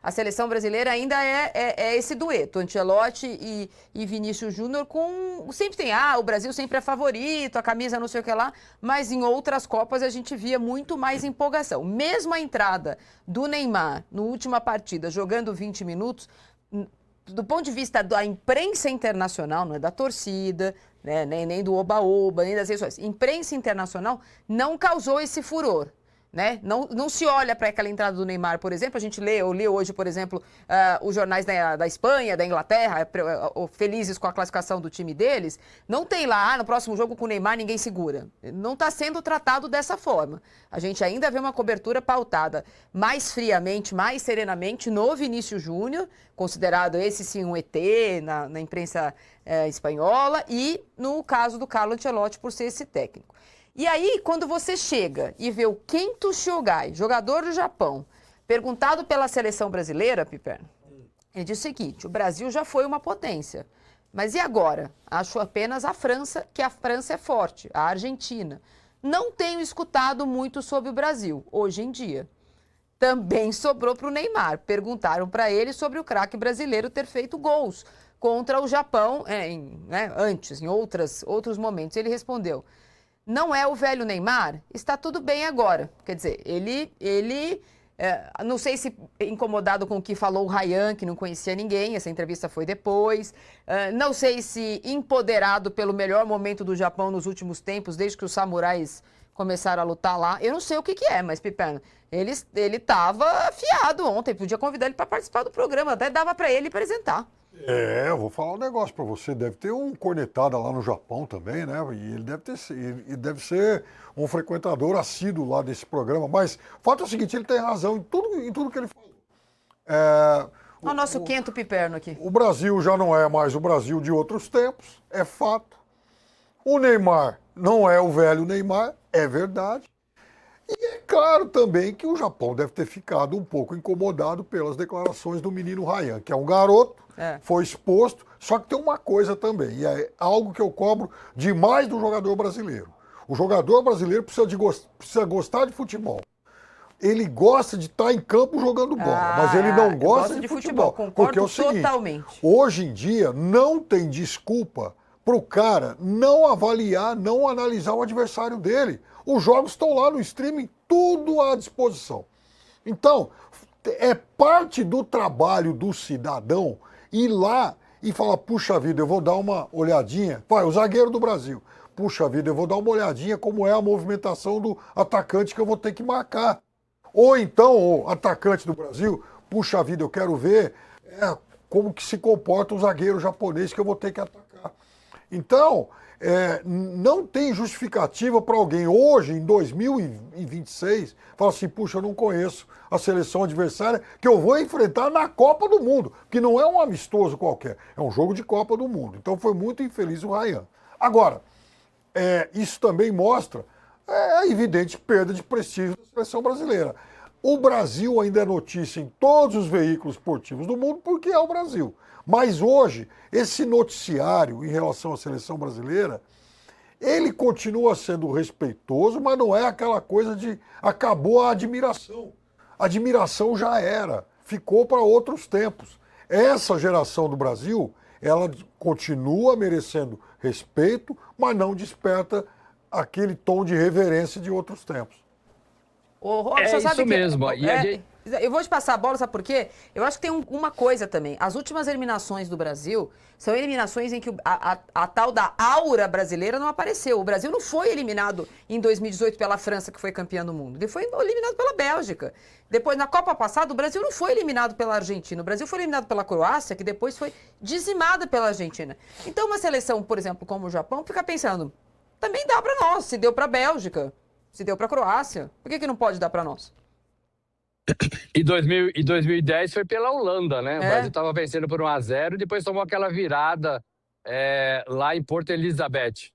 a seleção brasileira ainda é esse dueto, Ancelotti e Vinícius Júnior, sempre tem, o Brasil sempre é favorito, a camisa não sei o que lá, mas em outras Copas a gente via muito mais empolgação. Mesmo a entrada do Neymar, na última partida, jogando 20 minutos, do ponto de vista da imprensa internacional, não é da torcida, né, nem do oba-oba, nem das redes sociais, imprensa internacional não causou esse furor. Né? Não se olha para aquela entrada do Neymar, por exemplo, eu li hoje, por exemplo, os jornais da Espanha, da Inglaterra, felizes com a classificação do time deles, não tem lá, no próximo jogo com o Neymar ninguém segura. Não está sendo tratado dessa forma. A gente ainda vê uma cobertura pautada mais friamente, mais serenamente no Vinícius Júnior, considerado esse sim um ET na imprensa espanhola, e no caso do Carlo Ancelotti por ser esse técnico. E aí, quando você chega e vê o Kento Shogai, jogador do Japão, perguntado pela seleção brasileira, Piperno, ele disse o seguinte: o Brasil já foi uma potência, mas e agora? Acho apenas a França, que a França é forte, a Argentina. Não tenho escutado muito sobre o Brasil, hoje em dia. Também sobrou para o Neymar. Perguntaram para ele sobre o craque brasileiro ter feito gols contra o Japão antes, em outros momentos. Ele respondeu: não é o velho Neymar? Está tudo bem agora. Quer dizer, ele não sei se incomodado com o que falou o Ryan, que não conhecia ninguém, essa entrevista foi depois. Não sei se empoderado pelo melhor momento do Japão nos últimos tempos, desde que os samurais começaram a lutar lá. Eu não sei o que é, mas, Piperno, ele estava afiado ontem, podia convidar ele para participar do programa, até dava para ele apresentar. Eu vou falar um negócio para você, deve ter um cornetada lá no Japão também, né? E ele deve ser um frequentador assíduo lá desse programa, mas o fato é o seguinte, ele tem razão em tudo que ele falou. O nosso Kento Piperno aqui. O Brasil já não é mais o Brasil de outros tempos, é fato. O Neymar não é o velho Neymar, é verdade. E é claro também que o Japão deve ter ficado um pouco incomodado pelas declarações do menino Ryan, que é um garoto, foi exposto, só que tem uma coisa também, e é algo que eu cobro demais do jogador brasileiro. O jogador brasileiro precisa gostar de futebol. Ele gosta de estar em campo jogando bola, mas ele não gosta de futebol. Porque é o seguinte, totalmente. Hoje em dia não tem desculpa para o cara não avaliar, não analisar o adversário dele. Os jogos estão lá no streaming, tudo à disposição. Então, é parte do trabalho do cidadão ir lá e falar, puxa vida, eu vou dar uma olhadinha. O zagueiro do Brasil, puxa vida, eu vou dar uma olhadinha como é a movimentação do atacante que eu vou ter que marcar. Ou então, o atacante do Brasil, puxa vida, eu quero ver como que se comporta o zagueiro japonês que eu vou ter que atacar. Então, não tem justificativa para alguém hoje, em 2026, falar assim, puxa, eu não conheço a seleção adversária que eu vou enfrentar na Copa do Mundo, que não é um amistoso qualquer, é um jogo de Copa do Mundo. Então foi muito infeliz o Ryan. Agora, isso também mostra a evidente perda de prestígio da seleção brasileira. O Brasil ainda é notícia em todos os veículos esportivos do mundo porque é o Brasil. Mas hoje, esse noticiário em relação à seleção brasileira, ele continua sendo respeitoso, mas não é aquela coisa de acabou a admiração. A admiração já era, ficou para outros tempos. Essa geração do Brasil, ela continua merecendo respeito, mas não desperta aquele tom de reverência de outros tempos. Isso mesmo. Eu vou te passar a bola, sabe por quê? Eu acho que tem uma coisa também. As últimas eliminações do Brasil são eliminações em que a tal da aura brasileira não apareceu. O Brasil não foi eliminado em 2018 pela França, que foi campeã do mundo. Ele foi eliminado pela Bélgica. Depois, na Copa passada, o Brasil não foi eliminado pela Argentina. O Brasil foi eliminado pela Croácia, que depois foi dizimada pela Argentina. Então, uma seleção, por exemplo, como o Japão, fica pensando, também dá para nós, se deu para a Bélgica, se deu para a Croácia. Por que não pode dar para nós? E 2010 foi pela Holanda, né? O Brasil estava vencendo por 1-0 e depois tomou aquela virada lá em Porto Elizabeth,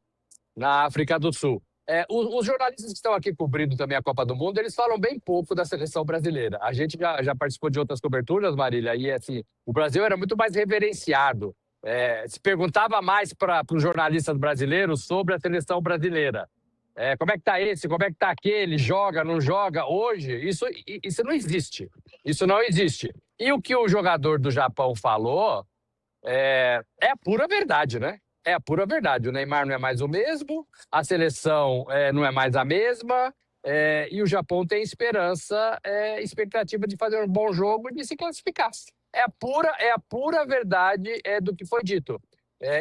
na África do Sul. Os jornalistas que estão aqui cobrindo também a Copa do Mundo, eles falam bem pouco da seleção brasileira. A gente já participou de outras coberturas, Marília, e assim, o Brasil era muito mais reverenciado. Se perguntava mais para os jornalistas brasileiros sobre a seleção brasileira. Como é que tá esse? Como é que tá aquele? Joga, não joga? Hoje, isso não existe. Isso não existe. E o que o jogador do Japão falou é a pura verdade, né? É a pura verdade. O Neymar não é mais o mesmo, a seleção não é mais a mesma, e o Japão tem expectativa de fazer um bom jogo e de se classificar. É a pura verdade do que foi dito.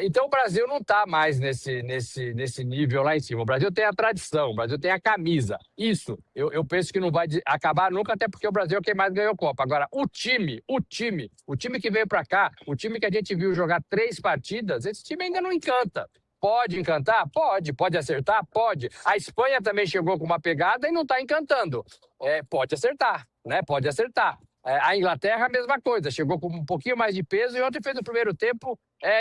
Então o Brasil não está mais nesse nível lá em cima. O Brasil tem a tradição, o Brasil tem a camisa. Isso, eu penso que não vai acabar nunca, até porque o Brasil é quem mais ganhou Copa. Agora, o time que veio para cá, o time que a gente viu jogar 3 partidas, esse time ainda não encanta. Pode encantar? Pode. Pode acertar? Pode. A Espanha também chegou com uma pegada e não está encantando. Pode acertar, né? Pode acertar. A Inglaterra, a mesma coisa, chegou com um pouquinho mais de peso e ontem fez o primeiro tempo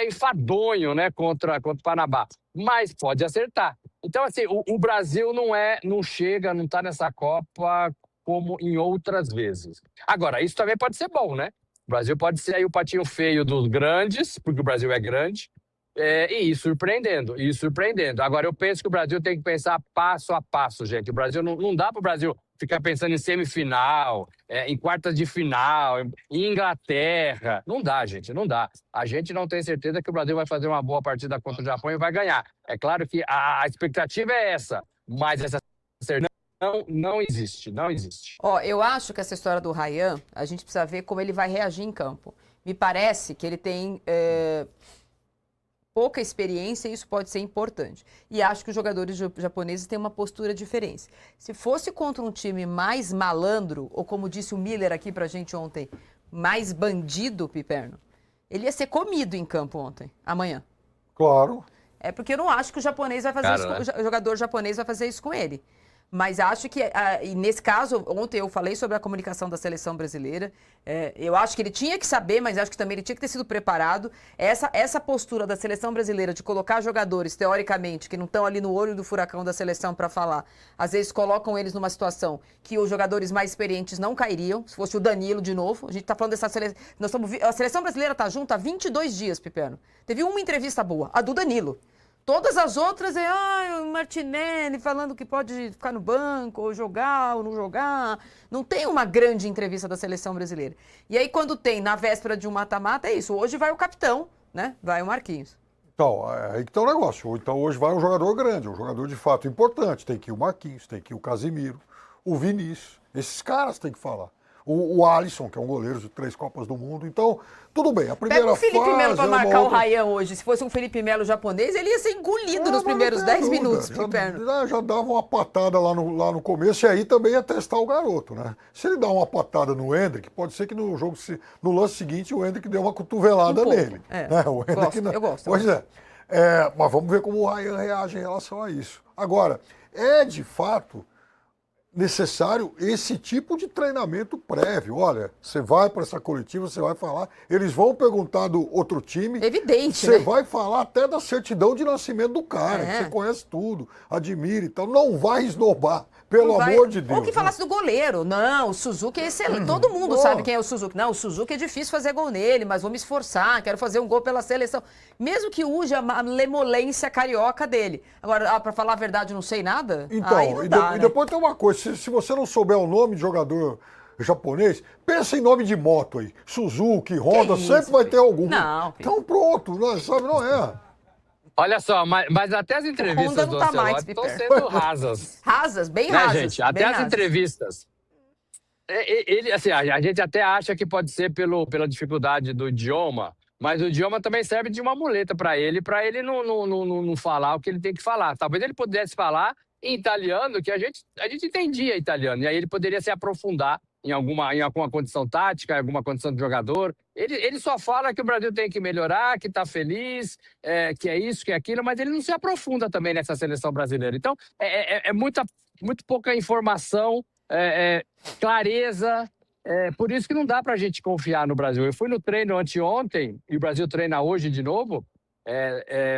enfadonho, né, contra o Panamá. Mas pode acertar. Então, assim, o Brasil não chega, não está nessa Copa como em outras vezes. Agora, isso também pode ser bom, né? O Brasil pode ser aí o patinho feio dos grandes, porque o Brasil é grande, e ir surpreendendo. Agora, eu penso que o Brasil tem que pensar passo a passo, gente. O Brasil não dá para o Brasil ficar pensando em semifinal, em quartas de final, em Inglaterra. Não dá, gente, não dá. A gente não tem certeza que o Brasil vai fazer uma boa partida contra o Japão e vai ganhar. É claro que a expectativa é essa, mas essa certeza não existe. Eu acho que essa história do Ryan, a gente precisa ver como ele vai reagir em campo. Me parece que ele tem pouca experiência e isso pode ser importante. E acho que os jogadores japoneses têm uma postura diferente. Se fosse contra um time mais malandro, ou como disse o Miller aqui pra gente ontem, mais bandido, Piperno, ele ia ser comido em campo amanhã. Claro. Porque eu não acho que o japonês vai fazer isso, o jogador japonês vai fazer isso com ele. Mas acho que, e nesse caso, ontem eu falei sobre a comunicação da seleção brasileira, eu acho que ele tinha que saber, mas acho que também ele tinha que ter sido preparado. Essa postura da seleção brasileira de colocar jogadores, teoricamente, que não estão ali no olho do furacão da seleção para falar, às vezes colocam eles numa situação que os jogadores mais experientes não cairiam, se fosse o Danilo de novo. A gente está falando dessa seleção, a seleção brasileira está junto há 22 dias, Piperno. Teve uma entrevista boa, a do Danilo. Todas as outras o Martinelli falando que pode ficar no banco, ou jogar, ou não jogar. Não tem uma grande entrevista da seleção brasileira. E aí, quando tem, na véspera de um mata-mata, é isso. Hoje vai o capitão, né? Vai o Marquinhos. Então, aí que tá o negócio. Então, hoje vai um jogador grande, um jogador de fato importante. Tem que ir o Marquinhos, tem que ir o Casimiro, o Vinícius. Esses caras tem que falar. O Alisson, que é um goleiro de 3 Copas do Mundo. Então, tudo bem. A primeira Pega o Felipe fase, Melo para marcar o Ryan hoje. Se fosse um Felipe Melo japonês, ele ia ser engolido nos primeiros 10 minutos. Já dava uma patada lá no começo e aí também ia testar o garoto, né? Se ele dá uma patada no Endrick, pode ser que no jogo, no lance seguinte, o Endrick dê uma cotovelada nele. Né? O Endrick eu gosto. Pois é. Mas vamos ver como o Ryan reage em relação a isso. Agora, de fato necessário esse tipo de treinamento prévio. Olha, você vai para essa coletiva, você vai falar, eles vão perguntar do outro time. Evidente, Você vai falar até da certidão de nascimento do cara, que você conhece tudo, admira e tal. Não vai esnobar, pelo amor de Deus. Ou que falasse do goleiro. Não, o Suzuki é excelente. Todo mundo sabe quem é o Suzuki. Não, o Suzuki é difícil fazer gol nele, mas vou me esforçar, quero fazer um gol pela seleção. Mesmo que use a lemolência carioca dele. Agora, para falar a verdade, não sei nada? Então, e depois tem uma coisa, se você não souber o nome de jogador japonês, pensa em nome de moto aí. Suzuki, Honda, sempre vai ter algum. Não, então pronto, sabe, não é. Olha só, mas até as entrevistas do Ancelotti estão sendo rasas. Rasas, bem rasas. Gente, até as entrevistas. Ele, assim, a gente até acha que pode ser pela dificuldade do idioma, mas o idioma também serve de uma muleta para ele não falar o que ele tem que falar. Talvez ele pudesse falar em italiano, que a gente entendia italiano, e aí ele poderia se aprofundar em alguma condição tática, em alguma condição de jogador. Ele só fala que o Brasil tem que melhorar, que está feliz, que é isso, que é aquilo, mas ele não se aprofunda também nessa seleção brasileira. Então, muito pouca informação, clareza, por isso que não dá para a gente confiar no Brasil. Eu fui no treino anteontem, e o Brasil treina hoje de novo,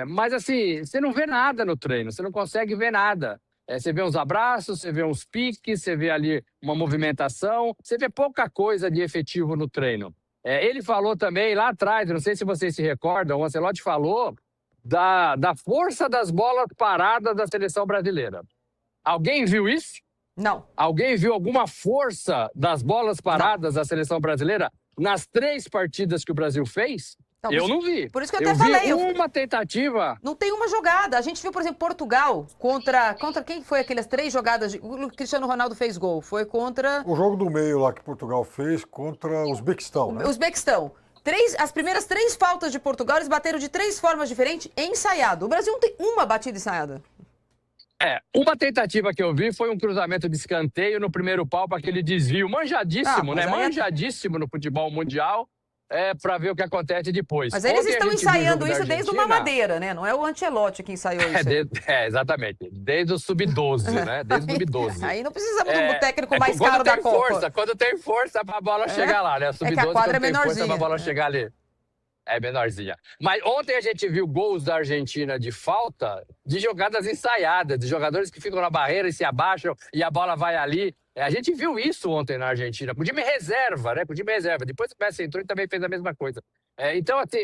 mas assim, você não vê nada no treino, você não consegue ver nada. Você vê uns abraços, você vê uns piques, você vê ali uma movimentação, você vê pouca coisa de efetivo no treino. Ele falou também lá atrás, não sei se vocês se recordam, o Ancelotti falou da força das bolas paradas da seleção brasileira. Alguém viu isso? Não. Alguém viu alguma força das bolas paradas da seleção brasileira? nas 3 partidas que o Brasil fez, Não, eu não vi. Por isso que eu até falei. Vi uma tentativa. Não tem uma jogada. A gente viu, por exemplo, Portugal contra quem foi aquelas 3 jogadas? O Cristiano Ronaldo fez gol. Foi contra... O jogo do meio lá que Portugal fez contra o Uzbequistão, né? Uzbequistão. As primeiras 3 faltas de Portugal, eles bateram de 3 formas diferentes, ensaiado. O Brasil não tem uma batida ensaiada. Uma tentativa que eu vi foi um cruzamento de escanteio no primeiro pau para aquele desvio manjadíssimo, né? Manjadíssimo no futebol mundial, para ver o que acontece depois. Mas eles estão ensaiando isso desde uma madeira, né? Não é o Ancelotti que ensaiou isso. Exatamente. Desde o Sub-12, né? Desde o Sub-12. Aí não precisa do técnico mais caro da Copa. Quando tem força para a bola chegar lá, né? Sub-12 que a quadra é menorzinha. Força para a bola chegar ali. É menorzinha. Mas ontem a gente viu gols da Argentina de falta, de jogadas ensaiadas, de jogadores que ficam na barreira e se abaixam e a bola vai ali. A gente viu isso ontem na Argentina, com o time reserva, né? Com o time reserva. Depois o Messi entrou e também fez a mesma coisa. Então, assim,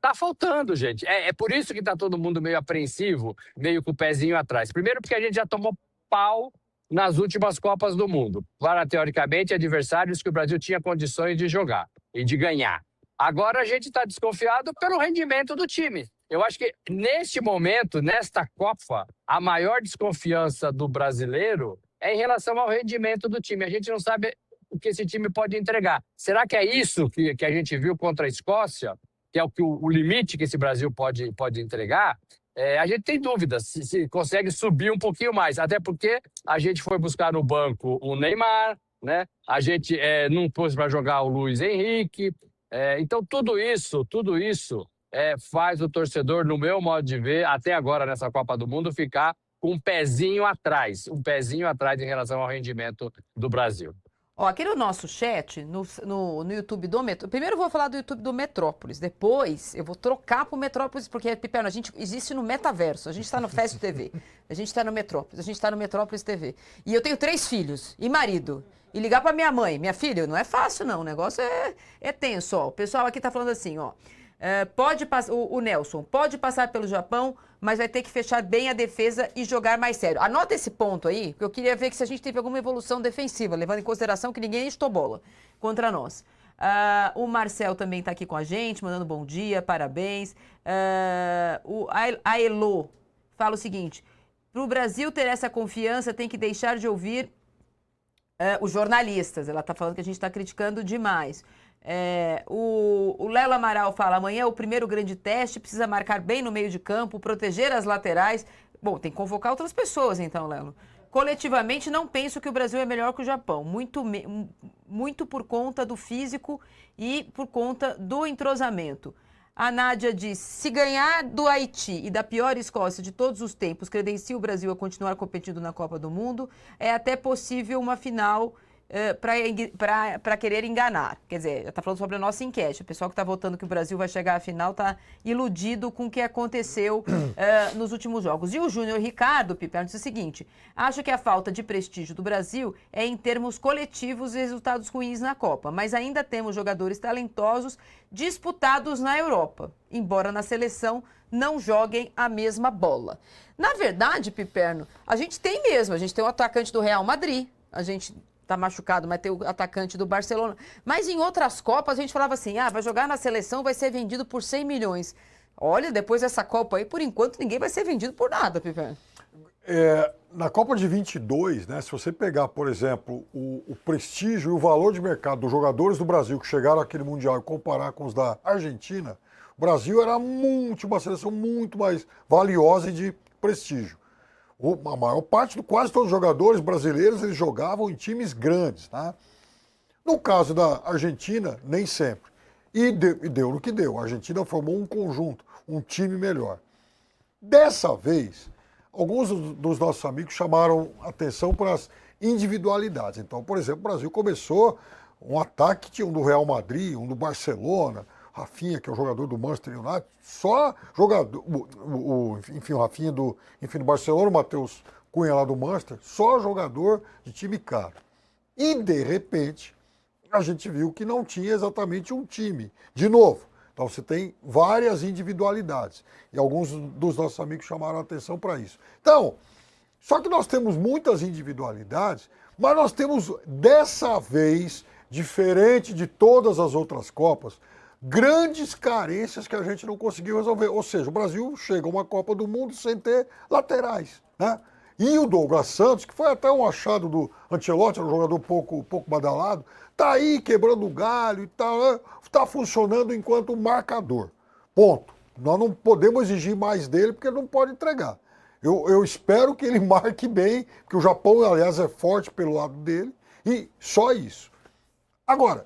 tá faltando, gente. É por isso que tá todo mundo meio apreensivo, meio com o pezinho atrás. Primeiro porque a gente já tomou pau nas últimas Copas do Mundo. Para, teoricamente, adversários que o Brasil tinha condições de jogar e de ganhar. Agora a gente está desconfiado pelo rendimento do time. Eu acho que, neste momento, nesta Copa, a maior desconfiança do brasileiro é em relação ao rendimento do time. A gente não sabe o que esse time pode entregar. Será que é isso que a gente viu contra a Escócia, que é o limite que esse Brasil pode entregar? A gente tem dúvidas se consegue subir um pouquinho mais, até porque a gente foi buscar no banco o Neymar, né? A gente não pôs para jogar o Luiz Henrique. Então, tudo isso faz o torcedor, no meu modo de ver, até agora nessa Copa do Mundo, ficar com um pezinho atrás em relação ao rendimento do Brasil. Aqui no nosso chat, no YouTube do Metrópolis, primeiro eu vou falar do YouTube do Metrópolis, depois eu vou trocar para o Metrópolis, porque, Piperno, a gente existe no metaverso, a gente está no Fast TV, a gente está no Metrópolis, a gente está no Metrópolis TV. E eu tenho 3 filhos e marido. E ligar para minha mãe, minha filha, não é fácil não, o negócio é tenso, ó. O pessoal aqui tá falando assim, ó, o Nelson, pode passar pelo Japão, mas vai ter que fechar bem a defesa e jogar mais sério. Anota esse ponto aí, porque eu queria ver que se a gente teve alguma evolução defensiva, levando em consideração que ninguém estou bola contra nós. O Marcel também tá aqui com a gente, mandando bom dia, parabéns. A Elo fala o seguinte, para o Brasil ter essa confiança, tem que deixar de ouvir os jornalistas. Ela está falando que a gente está criticando demais. O Lelo Amaral fala, amanhã é o primeiro grande teste, precisa marcar bem no meio de campo, proteger as laterais. Bom, tem que convocar outras pessoas então, Lelo. Coletivamente, não penso que o Brasil é melhor que o Japão. Muito por conta do físico e por conta do entrosamento. A Nádia diz, se ganhar do Haiti e da pior Escócia de todos os tempos, credencia o Brasil a continuar competindo na Copa do Mundo, é até possível uma final para querer enganar. Quer dizer, já está falando sobre a nossa enquete. O pessoal que está votando que o Brasil vai chegar à final está iludido com o que aconteceu nos últimos jogos. E o Júnior Ricardo, Piperno, disse o seguinte, acho que a falta de prestígio do Brasil é em termos coletivos e resultados ruins na Copa, mas ainda temos jogadores talentosos disputados na Europa, embora na seleção não joguem a mesma bola. Na verdade, Piperno, a gente tem o atacante do Real Madrid, a gente tá machucado, mas tem o atacante do Barcelona. Mas em outras Copas a gente falava assim, vai jogar na seleção, vai ser vendido por 100 milhões. Olha, depois dessa Copa aí, por enquanto, ninguém vai ser vendido por nada, Piperno. Na Copa de 22, né, se você pegar, por exemplo, o prestígio e o valor de mercado dos jogadores do Brasil que chegaram àquele Mundial e comparar com os da Argentina, o Brasil era uma seleção muito mais valiosa e de prestígio. A maior parte, quase todos os jogadores brasileiros, eles jogavam em times grandes, tá? No caso da Argentina, nem sempre. E deu no que deu. A Argentina formou um conjunto, um time melhor. Dessa vez, alguns dos nossos amigos chamaram atenção para as individualidades. Então, por exemplo, o Brasil começou um ataque, tinha um do Real Madrid, um do Barcelona, Rafinha, que é o jogador do Manchester United, só jogador, o Rafinha do Barcelona, o Matheus Cunha lá do Manchester, só jogador de time caro. E, de repente, a gente viu que não tinha exatamente um time. De novo, então você tem várias individualidades. E alguns dos nossos amigos chamaram a atenção para isso. Então, só que nós temos muitas individualidades, mas nós temos, dessa vez, diferente de todas as outras Copas, grandes carências que a gente não conseguiu resolver. Ou seja, o Brasil chega a uma Copa do Mundo sem ter laterais, né? E o Douglas Santos, que foi até um achado do Ancelotti, um jogador pouco badalado, tá aí quebrando o galho e tal, tá funcionando enquanto marcador. Ponto. Nós não podemos exigir mais dele porque ele não pode entregar. Eu espero que ele marque bem, porque o Japão, aliás, é forte pelo lado dele, e só isso. Agora,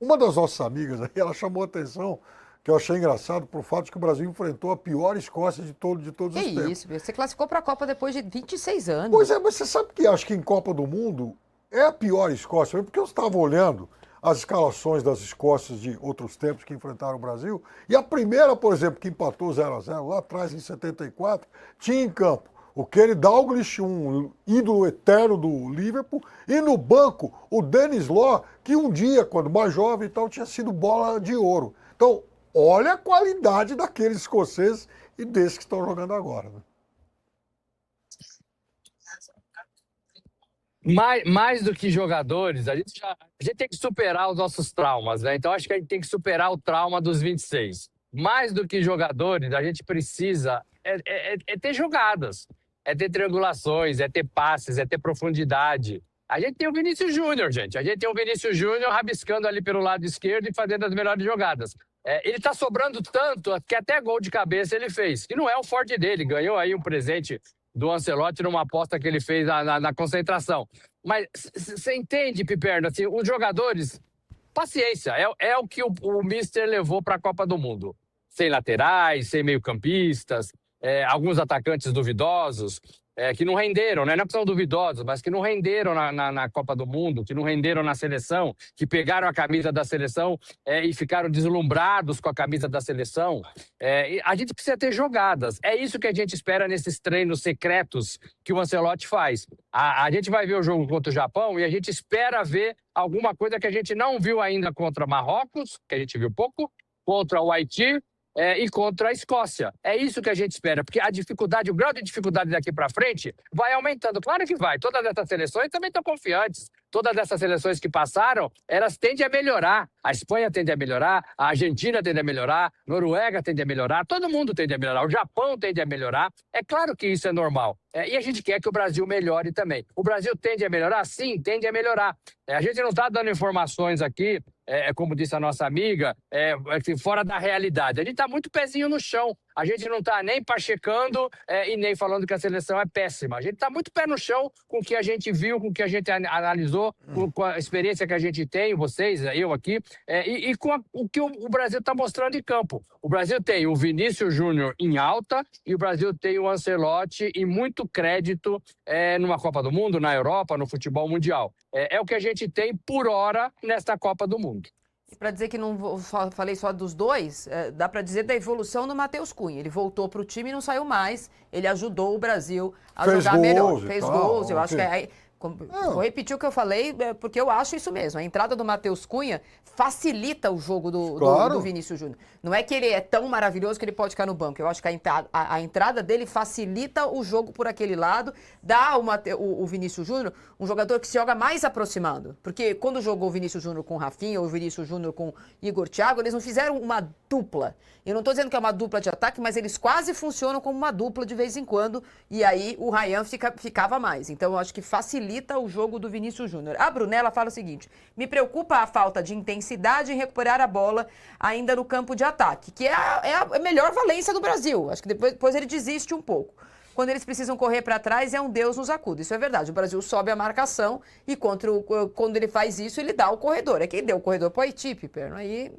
uma das nossas amigas aí, ela chamou a atenção, que eu achei engraçado, por fato de que o Brasil enfrentou a pior Escócia de todos os tempos. Que isso, você classificou para a Copa depois de 26 anos. Pois é, mas você sabe que acho que em Copa do Mundo é a pior Escócia, porque eu estava olhando as escalações das Escócias de outros tempos que enfrentaram o Brasil, e a primeira, por exemplo, que empatou 0-0 lá atrás, em 74, tinha em campo o Kenny Dalglish, um ídolo eterno do Liverpool, e no banco o Denis Law, que um dia, quando mais jovem e tal, tinha sido bola de ouro. Então, olha a qualidade daqueles escoceses e desses que estão jogando agora, né? Mais do que jogadores, a gente tem que superar os nossos traumas, né? Então, acho que a gente tem que superar o trauma dos 26. Mais do que jogadores, a gente precisa ter jogadas, é ter triangulações, é ter passes, é ter profundidade. A gente tem o Vinícius Júnior, gente. A gente tem o Vinícius Júnior rabiscando ali pelo lado esquerdo e fazendo as melhores jogadas. Ele tá sobrando tanto que até gol de cabeça ele fez. E não é o forte dele. Ganhou aí um presente do Ancelotti numa aposta que ele fez na concentração. Mas você entende, Piperno, assim, os jogadores, paciência, é o que o Mister levou para a Copa do Mundo. Sem laterais, sem meio-campistas, alguns atacantes duvidosos, que não renderam, né? Não que são duvidosos, mas que não renderam na Copa do Mundo, que não renderam na seleção, que pegaram a camisa da seleção e ficaram deslumbrados com a camisa da seleção. A gente precisa ter jogadas. É isso que a gente espera nesses treinos secretos que o Ancelotti faz. A gente vai ver o jogo contra o Japão e a gente espera ver alguma coisa que a gente não viu ainda contra Marrocos, que a gente viu pouco, contra o Haiti, e contra a Escócia. É isso que a gente espera, porque a dificuldade, o grau de dificuldade daqui para frente vai aumentando. Claro que vai. Todas essas seleções também estão confiantes. Todas essas seleções que passaram, elas tendem a melhorar. A Espanha tende a melhorar, a Argentina tende a melhorar, a Noruega tende a melhorar, todo mundo tende a melhorar, o Japão tende a melhorar. É claro que isso é normal. E a gente quer que o Brasil melhore também. O Brasil tende a melhorar? Sim, tende a melhorar. A gente não está dando informações aqui, como disse a nossa amiga, fora da realidade. A gente está muito pezinho no chão. A gente não está nem pachecando e nem falando que a seleção é péssima. A gente está muito pé no chão com o que a gente viu, com o que a gente analisou, com a experiência que a gente tem, vocês, eu aqui, e com o que o Brasil está mostrando em campo. O Brasil tem o Vinícius Júnior em alta e o Brasil tem o Ancelotti em muito crédito numa Copa do Mundo, na Europa, no futebol mundial. É o que a gente tem por hora nesta Copa do Mundo. Para dizer que não falei só dos dois, dá para dizer da evolução do Matheus Cunha. Ele voltou para o time e não saiu mais. Ele ajudou o Brasil a jogar melhor. Fez gols. Eu acho que vou repetir o que eu falei, porque eu acho isso mesmo. A entrada do Matheus Cunha facilita o jogo do Vinícius Júnior. Não é que ele é tão maravilhoso que ele pode ficar no banco. Eu acho que a entrada dele facilita o jogo por aquele lado, dá o Vinícius Júnior um jogador que se joga mais aproximado. Porque quando jogou o Vinícius Júnior com o Rafinha ou o Vinícius Júnior com Igor Thiago, eles não fizeram uma dupla. Eu não estou dizendo que é uma dupla de ataque, mas eles quase funcionam como uma dupla de vez em quando, e aí o Ryan ficava mais. Então eu acho que facilita o jogo do Vinícius Júnior. A Brunella fala o seguinte: me preocupa a falta de intensidade em recuperar a bola ainda no campo de ataque, que é a melhor valência do Brasil. Acho que depois ele desiste um pouco. Quando eles precisam correr para trás, é um Deus nos acuda. Isso é verdade. O Brasil sobe a marcação e quando ele faz isso, ele dá o corredor. É quem deu o corredor para o Haiti, Piperno. Aí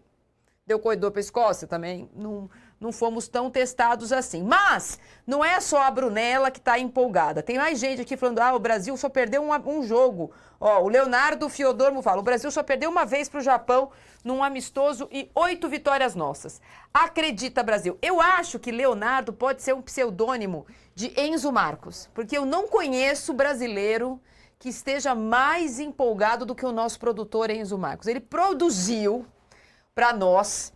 deu corredor para a Escócia também. Não fomos tão testados assim. Mas não é só a Brunella que está empolgada. Tem mais gente aqui falando, o Brasil só perdeu um jogo. O Leonardo Fiodormo fala, o Brasil só perdeu uma vez para o Japão num amistoso e 8 vitórias nossas. Acredita, Brasil. Eu acho que Leonardo pode ser um pseudônimo de Enzo Marcos, porque eu não conheço brasileiro que esteja mais empolgado do que o nosso produtor Enzo Marcos. Ele produziu para nós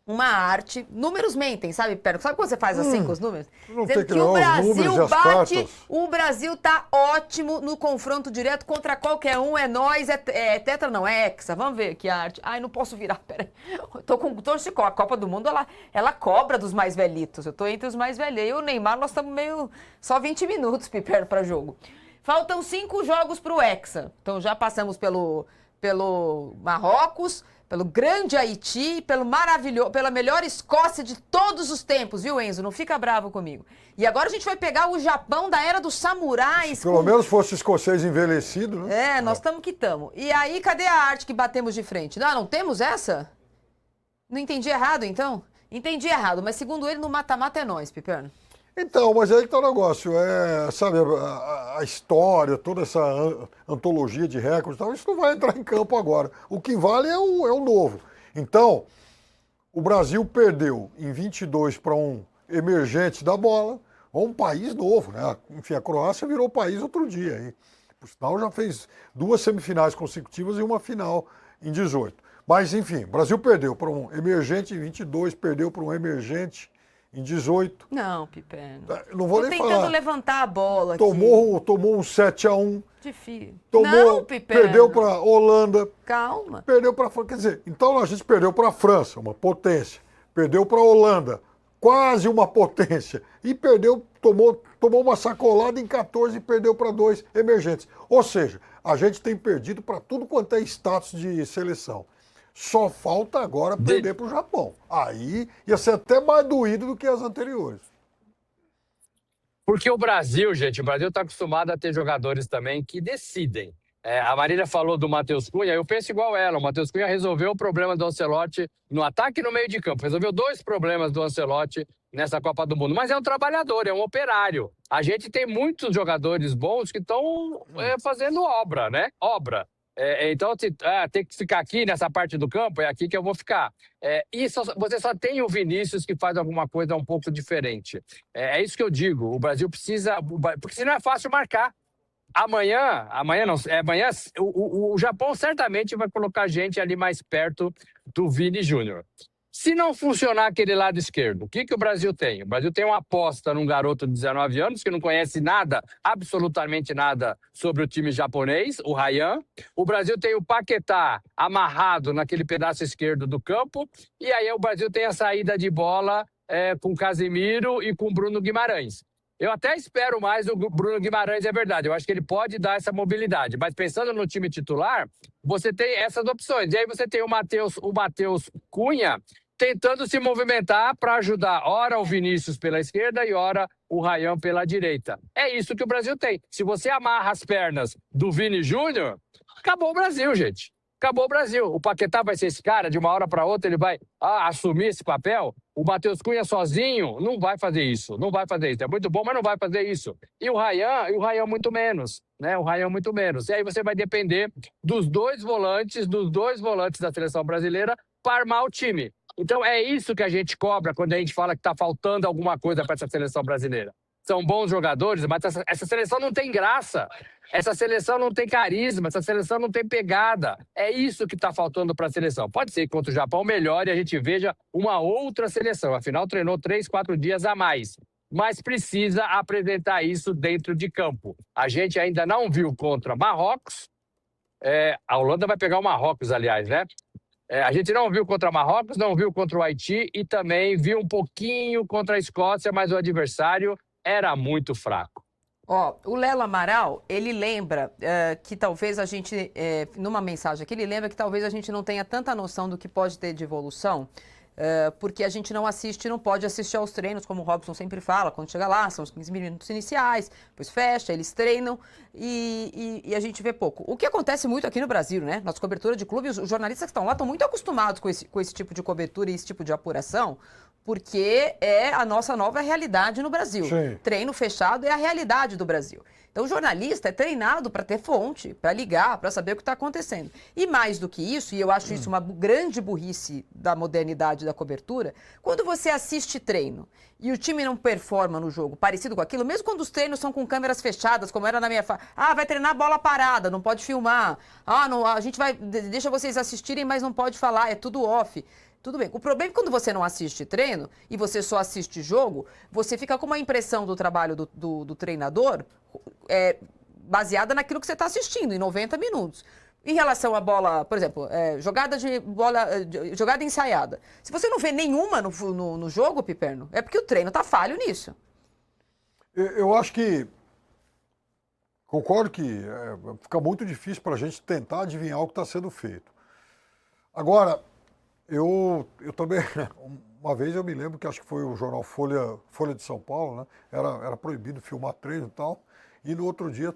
uma arte. Números mentem, sabe, Pedro? Sabe quando você faz assim com os números? Não Dizendo tem que que não, o os números Brasil e as bate, cartas. o Brasil tá ótimo no confronto direto contra qualquer um, é nós, é tetra não, é hexa. Vamos ver aqui a arte. Ai, não posso virar, peraí. Eu tô com torcicó. A Copa do Mundo, ela cobra dos mais velhitos. Eu tô entre os mais velhos. E o Neymar, nós estamos meio... Só 20 minutos, Piperno, para jogo. Faltam 5 jogos pro hexa. Então já passamos pelo Marrocos, pelo grande Haiti, pela melhor Escócia de todos os tempos, viu, Enzo? Não fica bravo comigo. E agora a gente vai pegar o Japão da era dos samurais. Se pelo menos fosse escocês envelhecido, né? Nós estamos que estamos. E aí, cadê a arte que batemos de frente? Não temos essa? Não entendi errado, então? Entendi errado, mas segundo ele, no mata-mata é nós, Piperno. Então, mas aí que tá o negócio, sabe, a história, toda essa antologia de recordes, tal, isso não vai entrar em campo agora. O que vale é o novo. Então, o Brasil perdeu em 22 para um emergente da bola, um país novo, né? Enfim, a Croácia virou país outro dia. Aí. Por sinal, já fez 2 semifinais consecutivas e uma final em 18. Mas, enfim, o Brasil perdeu para um emergente em 22, perdeu para um emergente em 18. Não, Piperno. Não vou Tô nem tentando falar. levantar a bola aqui. Tomou um 7-1. Difícil. Tomou, Não, Piperno. perdeu para Holanda. Calma. Perdeu para França. Quer dizer, então a gente perdeu para a França, uma potência. Perdeu para a Holanda, quase uma potência. E tomou uma sacolada em 14 e perdeu para 2 emergentes. Ou seja, a gente tem perdido para tudo quanto é status de seleção. Só falta agora perder para o Japão. Aí ia ser até mais doído do que as anteriores. Porque o Brasil está acostumado a ter jogadores também que decidem. A Marília falou do Matheus Cunha, eu penso igual ela. O Matheus Cunha resolveu o problema do Ancelotti no ataque e no meio de campo. Resolveu 2 problemas do Ancelotti nessa Copa do Mundo. Mas é um trabalhador, é um operário. A gente tem muitos jogadores bons que estão fazendo obra, né? Obra. Então, tem que ficar aqui nessa parte do campo, é aqui que eu vou ficar. Você só tem o Vinícius que faz alguma coisa um pouco diferente. É isso que eu digo, o Brasil precisa... Porque senão é fácil marcar. Amanhã o Japão certamente vai colocar gente ali mais perto do Vini Júnior. Se não funcionar aquele lado esquerdo, o que o Brasil tem? O Brasil tem uma aposta num garoto de 19 anos que não conhece nada, absolutamente nada, sobre o time japonês, o Ryan. O Brasil tem o Paquetá amarrado naquele pedaço esquerdo do campo. E aí o Brasil tem a saída de bola com Casemiro e com Bruno Guimarães. Eu até espero mais o Bruno Guimarães, é verdade. Eu acho que ele pode dar essa mobilidade. Mas pensando no time titular, você tem essas opções. E aí você tem o Matheus Cunha tentando se movimentar para ajudar, ora o Vinícius pela esquerda e ora o Ryan pela direita. É isso que o Brasil tem. Se você amarra as pernas do Vini Júnior, acabou o Brasil, gente. Acabou o Brasil. O Paquetá vai ser esse cara, de uma hora para outra ele vai assumir esse papel. O Matheus Cunha sozinho não vai fazer isso. Não vai fazer isso. É muito bom, mas não vai fazer isso. E o Ryan muito menos, né? O Ryan muito menos. E aí você vai depender dos dois volantes da seleção brasileira para armar o time. Então é isso que a gente cobra quando a gente fala que está faltando alguma coisa para essa seleção brasileira. São bons jogadores, mas essa seleção não tem graça. Essa seleção não tem carisma, essa seleção não tem pegada. É isso que está faltando para a seleção. Pode ser que contra o Japão melhore e a gente veja uma outra seleção. Afinal, treinou 3, 4 dias a mais. Mas precisa apresentar isso dentro de campo. A gente ainda não viu contra Marrocos. A Holanda vai pegar o Marrocos, aliás, né? A gente não viu contra Marrocos, não viu contra o Haiti e também viu um pouquinho contra a Escócia, mas o adversário era muito fraco. O Lelo Amaral, ele lembra que talvez a gente, numa mensagem aqui, ele lembra que talvez a gente não tenha tanta noção do que pode ter de evolução, porque a gente não pode assistir aos treinos, como o Robson sempre fala, quando chega lá, são os 15 minutos iniciais, depois fecha, eles treinam e a gente vê pouco. O que acontece muito aqui no Brasil, né? Nossa cobertura de clube, os jornalistas que estão lá estão muito acostumados com esse tipo de cobertura e esse tipo de apuração, porque é a nossa nova realidade no Brasil. Sim. Treino fechado é a realidade do Brasil. Então, o jornalista é treinado para ter fonte, para ligar, para saber o que está acontecendo. E mais do que isso, e eu acho isso uma grande burrice da modernidade da cobertura, quando você assiste treino e o time não performa no jogo parecido com aquilo, mesmo quando os treinos são com câmeras fechadas, como era na minha vai treinar bola parada, não pode filmar. Não, a gente deixa vocês assistirem, mas não pode falar, é tudo off. Tudo bem. O problema é que quando você não assiste treino e você só assiste jogo, você fica com uma impressão do trabalho do treinador baseada naquilo que você está assistindo, em 90 minutos. Em relação à bola, por exemplo, jogada ensaiada. Se você não vê nenhuma no jogo, Piperno, é porque o treino está falho nisso. Eu acho que... Concordo que fica muito difícil para a gente tentar adivinhar o que está sendo feito. Agora... Eu também, uma vez eu me lembro que acho que foi o jornal Folha de São Paulo, né? Era proibido filmar treino e tal. E no outro dia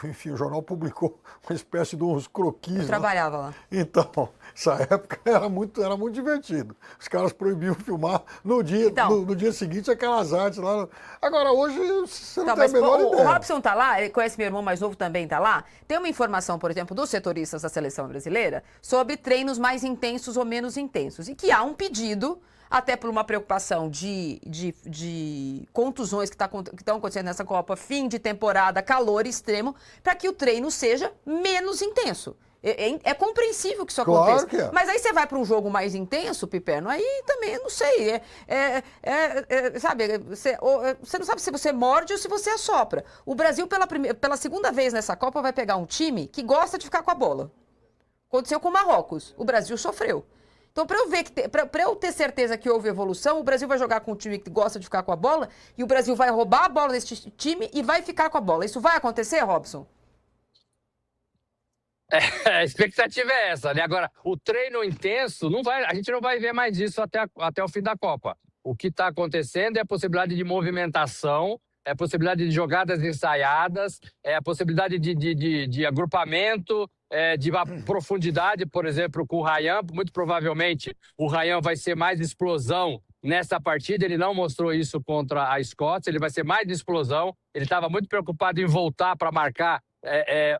enfim, o jornal publicou uma espécie de uns croquis. Eu trabalhava lá. Então, essa época era muito divertido. Os caras proibiam filmar no dia seguinte aquelas artes lá. Agora, hoje, você não tem a menor ideia. O Robson tá lá, ele conhece meu irmão mais novo também, tá lá. Tem uma informação, por exemplo, dos setoristas da seleção brasileira sobre treinos mais intensos ou menos intensos. E que há um pedido, até por uma preocupação de contusões que estão acontecendo nessa Copa, fim de temporada, calor extremo, para que o treino seja menos intenso. É compreensível que isso aconteça. Claro que é. Mas aí você vai para um jogo mais intenso, Piperno, aí também, não sei. Sabe, você não sabe se você morde ou se você assopra. O Brasil, pela segunda vez nessa Copa, vai pegar um time que gosta de ficar com a bola. Aconteceu com o Marrocos. O Brasil sofreu. Então, para eu ter certeza que houve evolução, o Brasil vai jogar com um time que gosta de ficar com a bola e o Brasil vai roubar a bola desse time e vai ficar com a bola. Isso vai acontecer, Robson? A expectativa é essa, né? Agora, o treino intenso, a gente não vai ver mais isso até o fim da Copa. O que está acontecendo é a possibilidade de movimentação, é a possibilidade de jogadas ensaiadas, é a possibilidade de agrupamento, de profundidade, por exemplo, com o Rayan. Muito provavelmente o Rayan vai ser mais explosão nessa partida. Ele não mostrou isso contra a Escócia, ele vai ser mais de explosão. Ele estava muito preocupado em voltar para marcar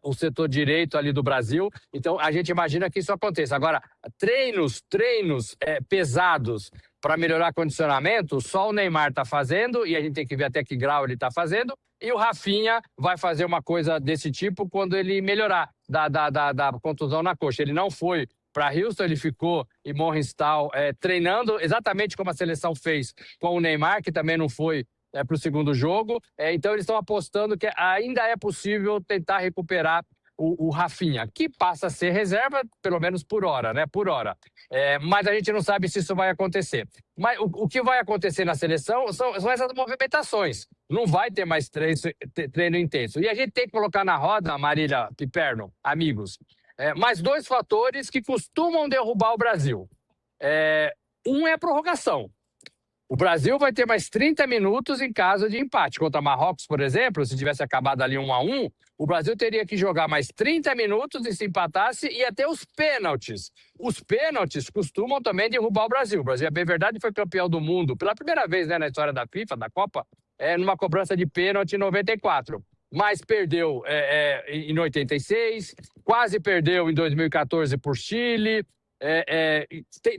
o setor direito ali do Brasil. Então, a gente imagina que isso aconteça. Agora, treinos pesados para melhorar condicionamento, só o Neymar está fazendo, e a gente tem que ver até que grau ele está fazendo, e o Rafinha vai fazer uma coisa desse tipo quando ele melhorar da contusão na coxa. Ele não foi para Houston, ele ficou em Morristal treinando exatamente como a seleção fez com o Neymar, que também não foi para o segundo jogo. Então, eles estão apostando que ainda é possível tentar recuperar o Rafinha, que passa a ser reserva, pelo menos por hora, né? Por hora. Mas a gente não sabe se isso vai acontecer. Mas o que vai acontecer na seleção são essas movimentações. Não vai ter mais treino intenso. E a gente tem que colocar na roda, Marília, Piperno, amigos, mais dois fatores que costumam derrubar o Brasil. Um é a prorrogação. O Brasil vai ter mais 30 minutos em caso de empate. Contra Marrocos, por exemplo, se tivesse acabado ali 1-1, o Brasil teria que jogar mais 30 minutos e se empatasse ia ter os pênaltis. Os pênaltis costumam também derrubar o Brasil. O Brasil, é bem verdade, foi campeão do mundo pela primeira vez, né, na história da FIFA, da Copa, numa cobrança de pênalti em 94. Mas perdeu em 86, quase perdeu em 2014 por Chile.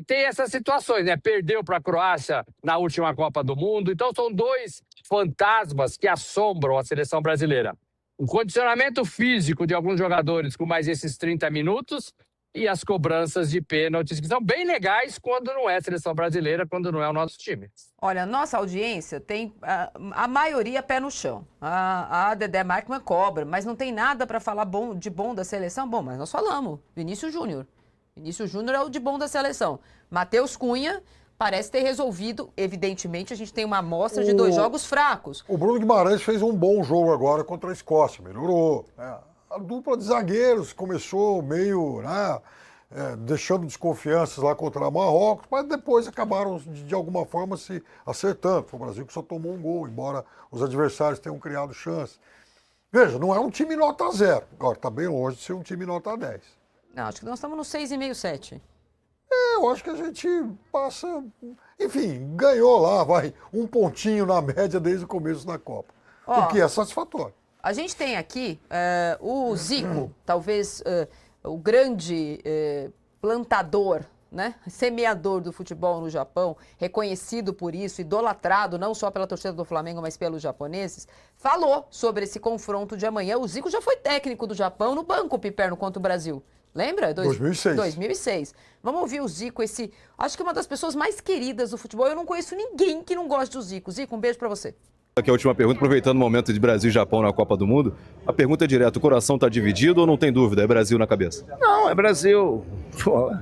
Tem essas situações, né? Perdeu para a Croácia na última Copa do Mundo. Então, são dois fantasmas que assombram a seleção brasileira. O condicionamento físico de alguns jogadores com mais esses 30 minutos e as cobranças de pênaltis, que são bem legais quando não é a seleção brasileira, quando não é o nosso time. Olha, nossa audiência tem a maioria pé no chão. A Dedé Markmann cobra, mas não tem nada para falar de bom da seleção. Bom, mas nós falamos. Vinícius Júnior. Vinícius Júnior é o de bom da seleção. Matheus Cunha parece ter resolvido. Evidentemente, a gente tem uma amostra de 2 jogos fracos. O Bruno Guimarães fez um bom jogo agora contra a Escócia, melhorou. A dupla de zagueiros começou meio, deixando desconfianças lá contra a Marrocos, mas depois acabaram, de alguma forma, se acertando. Foi o Brasil que só tomou um gol, embora os adversários tenham criado chance. Veja, não é um time nota 0. Agora, está bem longe de ser um time nota 10. Não, acho que nós estamos no 6,5, 7. Eu acho que a gente passa... Enfim, ganhou lá, um pontinho na média desde o começo da Copa. O que é satisfatório. a gente tem aqui o Zico, talvez o grande plantador, né? Semeador do futebol no Japão, reconhecido por isso, idolatrado não só pela torcida do Flamengo, mas pelos japoneses, falou sobre esse confronto de amanhã. O Zico já foi técnico do Japão no banco, Piperno, contra o Brasil. Lembra? 2006. 2006. Vamos ouvir o Zico, acho que é uma das pessoas mais queridas do futebol. Eu não conheço ninguém que não goste do Zico. Zico, um beijo pra você. Aqui a última pergunta, aproveitando o momento de Brasil e Japão na Copa do Mundo. A pergunta é direta, o coração está dividido ou não tem dúvida? É Brasil na cabeça? Não, é Brasil. Pô,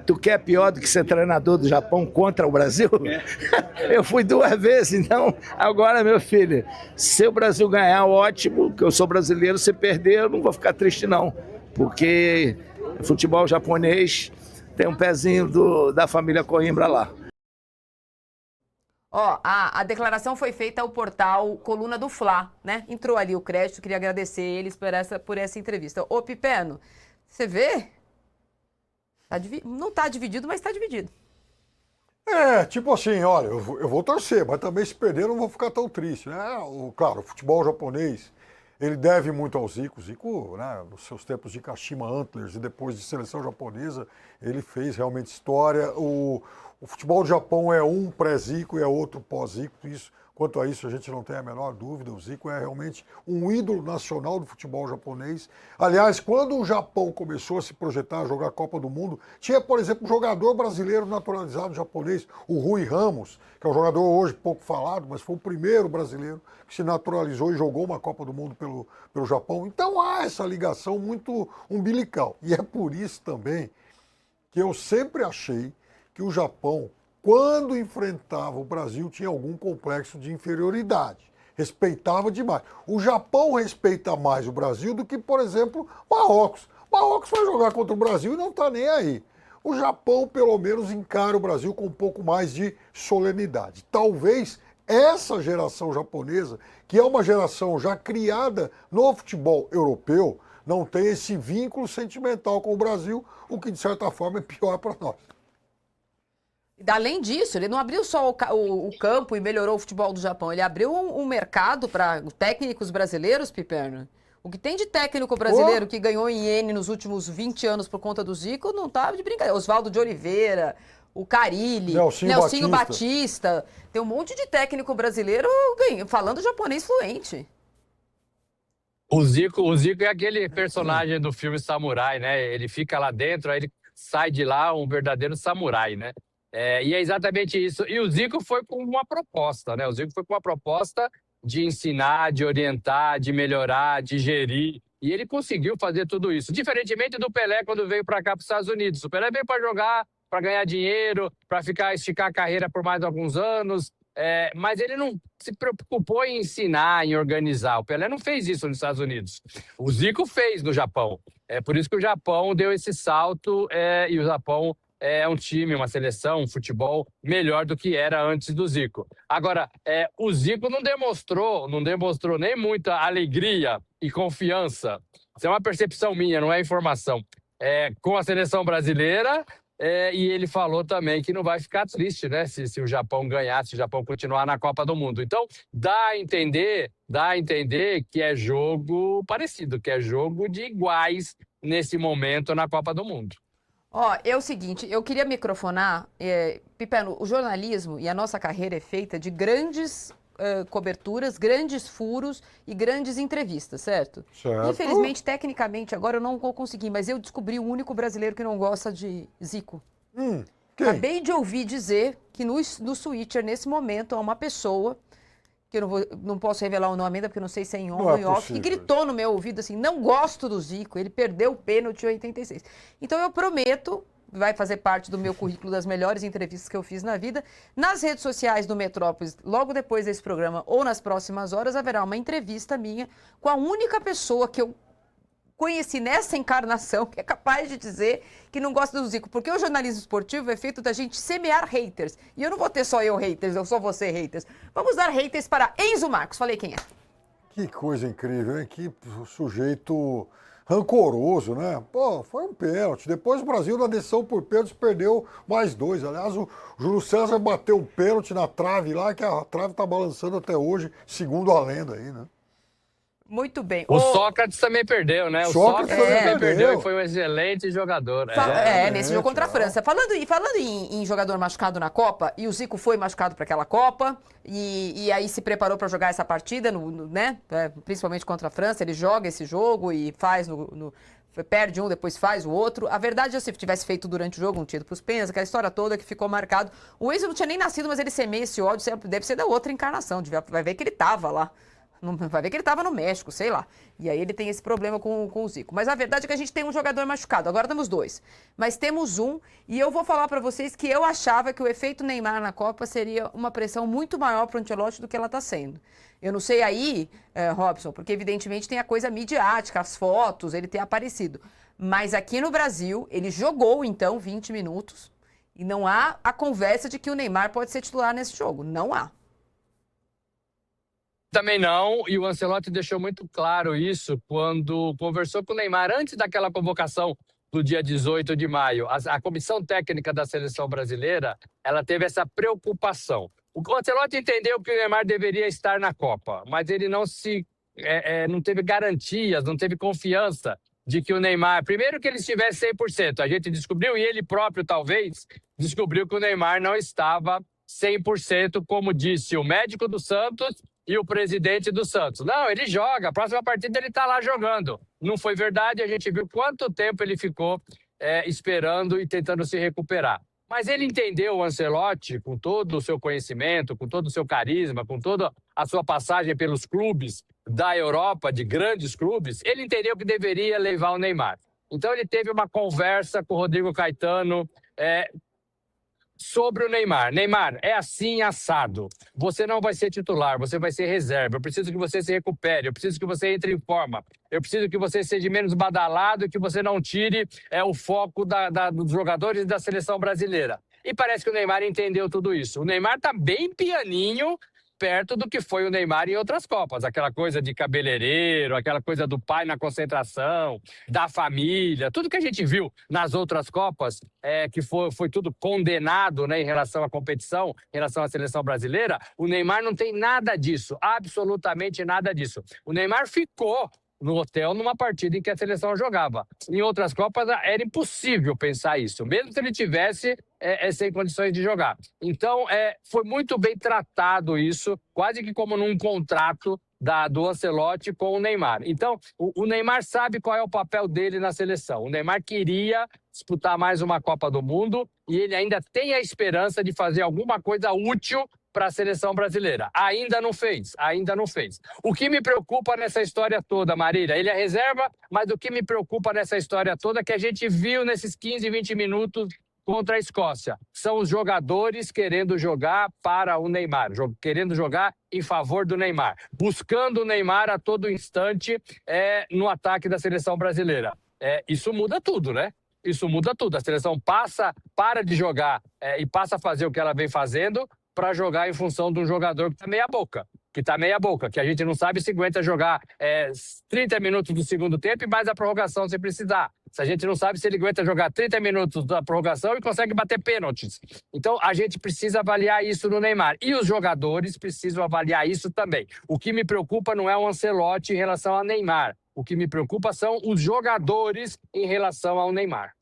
tu quer pior do que ser treinador do Japão contra o Brasil? Eu fui 2 vezes, então agora, meu filho, se o Brasil ganhar, ótimo, que eu sou brasileiro, se perder, eu não vou ficar triste não, porque futebol japonês tem um pezinho da família Coimbra lá. Ó, a declaração foi feita ao portal Coluna do Fla, né? Entrou ali o crédito, queria agradecer eles por essa entrevista. Ô, Pipeno, você vê? Não tá dividido, mas tá dividido. Tipo assim, olha, eu vou torcer, mas também se perder eu não vou ficar tão triste, né? Claro, o futebol japonês, ele deve muito ao Zico. Zico, né, nos seus tempos de Kashima Antlers e depois de seleção japonesa, ele fez realmente história. O futebol do Japão é um pré-Zico e é outro pós-Zico. Quanto a isso, a gente não tem a menor dúvida. O Zico é realmente um ídolo nacional do futebol japonês. Aliás, quando o Japão começou a se projetar a jogar a Copa do Mundo, tinha, por exemplo, um jogador brasileiro naturalizado japonês, o Rui Ramos, que é um jogador hoje pouco falado, mas foi o primeiro brasileiro que se naturalizou e jogou uma Copa do Mundo pelo Japão. Então há essa ligação muito umbilical. E é por isso também que eu sempre achei que o Japão, quando enfrentava o Brasil, tinha algum complexo de inferioridade. Respeitava demais. O Japão respeita mais o Brasil do que, por exemplo, Marrocos. Marrocos vai jogar contra o Brasil e não está nem aí. O Japão, pelo menos, encara o Brasil com um pouco mais de solenidade. Talvez essa geração japonesa, que é uma geração já criada no futebol europeu, não tenha esse vínculo sentimental com o Brasil, o que, de certa forma, é pior para nós. Além disso, ele não abriu só o campo e melhorou o futebol do Japão, ele abriu um mercado para técnicos brasileiros, Piperno. O que tem de técnico brasileiro que ganhou em iene nos últimos 20 anos por conta do Zico não tá de brincadeira. Oswaldo de Oliveira, o Carilli, Nelsinho Batista. Tem um monte de técnico brasileiro falando japonês fluente. O Zico é aquele personagem do filme Samurai, né? Ele fica lá dentro, aí ele sai de lá um verdadeiro samurai, né? E é exatamente isso. E o Zico foi com uma proposta, né? O Zico foi com uma proposta de ensinar, de orientar, de melhorar, de gerir. E ele conseguiu fazer tudo isso. Diferentemente do Pelé quando veio para cá, para os Estados Unidos. O Pelé veio para jogar, para ganhar dinheiro, para esticar a carreira por mais alguns anos. Mas ele não se preocupou em ensinar, em organizar. O Pelé não fez isso nos Estados Unidos. O Zico fez no Japão. É por isso que o Japão deu esse salto e o Japão é um time, uma seleção, um futebol melhor do que era antes do Zico. Agora, o Zico não demonstrou nem muita alegria e confiança. Isso é uma percepção minha, não é informação. Com a seleção brasileira, e ele falou também que não vai ficar triste, né? Se o Japão ganhar, se o Japão continuar na Copa do Mundo. Então, dá a entender que é jogo parecido, que é jogo de iguais nesse momento na Copa do Mundo. É o seguinte, eu queria microfonar, Pipeno, o jornalismo e a nossa carreira é feita de grandes coberturas, grandes furos e grandes entrevistas, certo? Infelizmente, tecnicamente, agora eu não vou conseguir, mas eu descobri o único brasileiro que não gosta de Zico. Quem? Acabei de ouvir dizer que no Twitter, nesse momento, há uma pessoa, que eu não posso revelar o nome ainda, porque eu não sei se é em on ou em off, que gritou no meu ouvido assim, não gosto do Zico, ele perdeu o pênalti em 86. Então eu prometo, vai fazer parte do meu currículo das melhores entrevistas que eu fiz na vida, nas redes sociais do Metrópolis, logo depois desse programa ou nas próximas horas, haverá uma entrevista minha com a única pessoa que eu conheci nessa encarnação que é capaz de dizer que não gosta do Zico, porque o jornalismo esportivo é feito da gente semear haters. E eu não vou ter só eu haters, eu só você haters. Vamos dar haters para Enzo Marcos. Falei quem é. Que coisa incrível, hein? Que sujeito rancoroso, né? Foi um pênalti. Depois o Brasil, na decisão por pênalti, perdeu mais 2. Aliás, o Júlio César bateu um pênalti na trave lá, que a trave tá balançando até hoje, segundo a lenda aí, né? Muito bem. O Sócrates também perdeu, né? O Sócrates também perdeu e foi um excelente jogador. Nesse jogo contra a França. Falando em jogador machucado na Copa, e o Zico foi machucado para aquela Copa, e aí se preparou para jogar essa partida, né? Principalmente contra a França, ele joga esse jogo e faz perde um, depois faz o outro. A verdade é que se tivesse feito durante o jogo, um tiro pros pênaltis, aquela história toda que ficou marcado. O Enzo não tinha nem nascido, mas ele semeia esse ódio, deve ser da outra encarnação, vai ver que ele tava lá. Vai ver que ele estava no México, sei lá. E aí ele tem esse problema com o Zico. Mas a verdade é que a gente tem um jogador machucado. Agora temos 2. Mas temos um. E eu vou falar para vocês que eu achava que o efeito Neymar na Copa seria uma pressão muito maior para o Ancelotti do que ela está sendo. Eu não sei aí, Robson, porque evidentemente tem a coisa midiática, as fotos, ele ter aparecido. Mas aqui no Brasil, ele jogou então 20 minutos. E não há a conversa de que o Neymar pode ser titular nesse jogo. Não há. Também não, e o Ancelotti deixou muito claro isso quando conversou com o Neymar antes daquela convocação do dia 18 de maio. A comissão técnica da seleção brasileira, ela teve essa preocupação. O Ancelotti entendeu que o Neymar deveria estar na Copa, mas ele não teve garantias, não teve confiança de que o Neymar, primeiro que ele estivesse 100%, a gente descobriu, e ele próprio talvez, descobriu que o Neymar não estava 100%, como disse o médico do Santos e o presidente do Santos. Não, ele joga, a próxima partida ele está lá jogando. Não foi verdade, a gente viu quanto tempo ele ficou esperando e tentando se recuperar. Mas ele entendeu, o Ancelotti, com todo o seu conhecimento, com todo o seu carisma, com toda a sua passagem pelos clubes da Europa, de grandes clubes, ele entendeu que deveria levar o Neymar. Então ele teve uma conversa com o Rodrigo Caetano sobre o Neymar. Neymar, é assim assado. Você não vai ser titular, você vai ser reserva. Eu preciso que você se recupere, eu preciso que você entre em forma. Eu preciso que você seja menos badalado e que você não tire o foco dos jogadores da seleção brasileira. E parece que o Neymar entendeu tudo isso. O Neymar tá bem pianinho perto do que foi o Neymar em outras Copas. Aquela coisa de cabeleireiro, aquela coisa do pai na concentração, da família, tudo que a gente viu nas outras Copas, que foi tudo condenado, né, em relação à competição, em relação à seleção brasileira, o Neymar não tem nada disso, absolutamente nada disso. O Neymar ficou no hotel numa partida em que a seleção jogava. Em outras Copas era impossível pensar isso, mesmo se ele tivesse sem condições de jogar. Então, foi muito bem tratado isso, quase que como num contrato do Ancelotti com o Neymar. Então, o Neymar sabe qual é o papel dele na seleção. O Neymar queria disputar mais uma Copa do Mundo e ele ainda tem a esperança de fazer alguma coisa útil para a seleção brasileira. Ainda não fez. O que me preocupa nessa história toda, Marília, ele é reserva, mas o que me preocupa nessa história toda é que a gente viu nesses 15, 20 minutos contra a Escócia. São os jogadores querendo jogar para o Neymar, querendo jogar em favor do Neymar, buscando o Neymar a todo instante no ataque da seleção brasileira. Isso muda tudo, né? Isso muda tudo. A seleção para de jogar e passa a fazer o que ela vem fazendo para jogar em função de um jogador que está meia boca, que a gente não sabe se aguenta jogar 30 minutos do segundo tempo e mais a prorrogação se precisar. A gente não sabe se ele aguenta jogar 30 minutos da prorrogação e consegue bater pênaltis. Então, a gente precisa avaliar isso no Neymar. E os jogadores precisam avaliar isso também. O que me preocupa não é o Ancelotti em relação ao Neymar. O que me preocupa são os jogadores em relação ao Neymar.